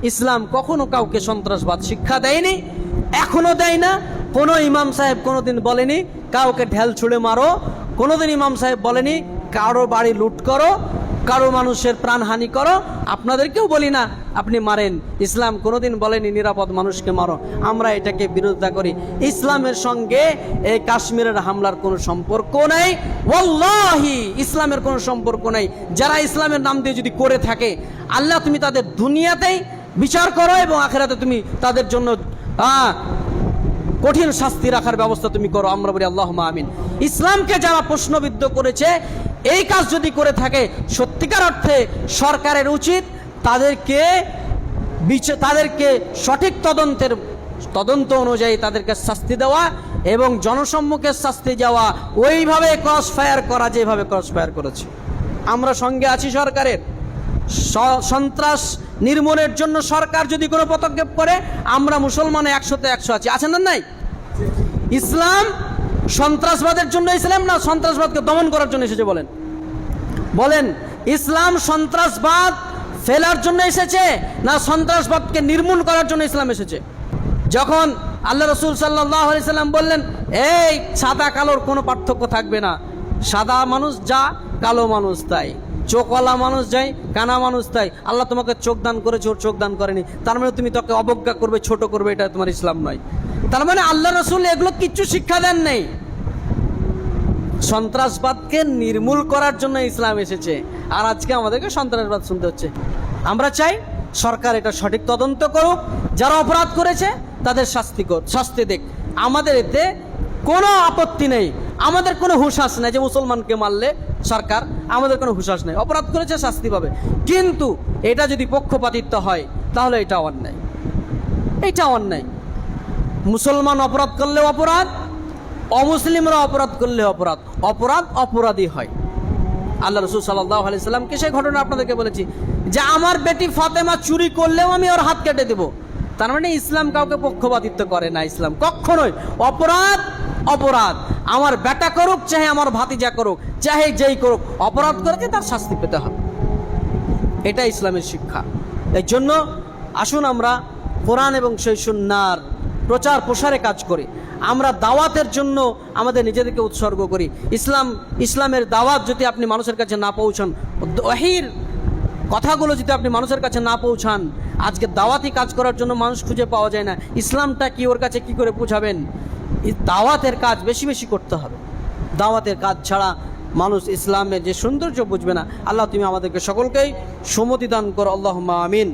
ইসলাম কখনো কাউকে সন্ত্রাসবাদ শিক্ষা দেয়নি, এখনো দেয় না। কোনো ইমাম সাহেব কোনোদিন বলেনি কাউকে ঢেল ছুঁড়ে মারো, কোনোদিন ইমাম সাহেব বলেনি কারো বাড়ি লুট করো, কারো মানুষের প্রাণহানি করো। আপনাদেরকেও বলি না আপনি মারেন, ইসলাম কোনোদিন বলেনি নিরাপদ মানুষকে মারো। আমরা এটাকে বিরোধিতা করি। ইসলামের সঙ্গে এই কাশ্মীরের হামলার কোনো সম্পর্ক নেই, ওয়াল্লাহি ইসলামের কোনো সম্পর্ক নেই। যারা ইসলামের নাম দিয়ে যদি করে থাকে, আল্লাহ তুমি তাদের দুনিয়াতেই বিচার করো এবং আখিরাতে তুমি তাদের জন্য কঠিন শাস্তি রাখার ব্যবস্থা তুমি করো। আমরা বলি আল্লাহুম্মা আমিন। ইসলামকে যারা প্রশ্নবিদ্ধ করেছে, এই কাজ যদি করে থাকে, সত্যিকার অর্থে সরকারের উচিত তাদেরকে সঠিক তদন্ত অনুযায়ী তাদেরকে শাস্তি দেওয়া এবং জনসম্মুখে শাস্তি যাওয়া, ওইভাবে ক্রস ফায়ার করা যেভাবে ক্রস ফায়ার করেছে। আমরা সঙ্গে আছি সরকারের। সন্ত্রাস নির্মূলের জন্য সরকার যদি কোনো পদক্ষেপ করে, আমরা মুসলমানে 100-তে 100 আছি। আছেন না নাই? ইসলাম সন্ত্রাসবাদের জন্য ইসলাম না সন্ত্রাসবাদকে দমন করার জন্য এসেছে? বলেন ইসলাম সন্ত্রাসবাদ ফেলার জন্য এসেছে না সন্ত্রাসবাদকে নির্মূল করার জন্য ইসলাম এসেছে? যখন আল্লাহ রাসূল সাল্লাল্লাহু আলাইহি সাল্লাম বললেন এই সাদা কালোর কোনো পার্থক্য থাকবে না, সাদা মানুষ যা কালো মানুষ তাই, চোখওয়ালা মানুষ যাই কানা মানুষ তাই, আল্লাহ তোমাকে চোখ দান করেছে ওর চোখ দান করেনি, তার মানে তুমি তাকে অবজ্ঞা করবে, ছোট করবে, এটা তোমার ইসলাম নয়। তার মানে আল্লাহ রাসূল এগুলো কিচ্ছু শিক্ষা দেন নেই। সন্ত্রাসবাদকে নির্মূল করার জন্য ইসলাম এসেছে, আর আজকে আমাদেরকে সন্ত্রাসবাদ শুনতে হচ্ছে। আমরা চাই সরকার এটা সঠিক তদন্ত করুক, যারা অপরাধ করেছে তাদের শাস্তি দেখ। আমাদের এতে কোনো আপত্তি নেই, আমাদের কোনো হুঁশাস নেই যে মুসলমানকে মারলে সরকার, আমাদের কোনো হুঁশাস নেই। অপরাধ করেছে শাস্তি পাবে, কিন্তু এটা যদি পক্ষপাতিত্ব হয় তাহলে এটা অন্যায়, এটা অন্যায়। মুসলমান অপরাধ করলে অপরাধ, অমুসলিমরা অপরাধ করলে অপরাধ, অপরাধী হয়। আল্লাহ রাসূল সাল্লাল্লাহু আলাইহি সাল্লামকে সেই ঘটনা আপনাদেরকে বলেছি যে আমার বেটি ফাতেমা চুরি করলেও আমি ওর হাত কেটে দেব। তার মানে ইসলাম কাউকে পক্ষপাতিত্ব করে না, ইসলাম কখনোই অপরাধ আমার বেটা করুক চাহে আমার ভাতিজা করুক চাহে যেই করুক, অপরাধ করেছে তার শাস্তি পেতে হবে, এটা ইসলামের শিক্ষা। এই জন্য আসুন আমরা কোরআন এবং সেই সুন্নাহর প্রচার প্রসারে কাজ করি। আমরা দাওয়াতের জন্য আমাদের নিজেদেরকে উৎসর্গ করি। ইসলামের দাওয়াত যদি আপনি মানুষের কাছে না পৌঁছান, ওয়াহির কথাগুলো যদি আপনি মানুষের কাছে না পৌঁছান, আজকে দাওয়াতি কাজ করার জন্য মানুষ খুঁজে পাওয়া যায় না। ইসলামটা কি ওর কাছে কি করে পৌঁছাবেন? দাওয়াতের কাজ বেশি বেশি করতে হবে। দাওয়াতের কাজ ছাড়া মানুষ ইসলামের যে সৌন্দর্য বুঝবে না। আল্লাহ তুমি আমাদেরকে সকলকেই সুমতি দান করো, আল্লাহুম্মা আমিন।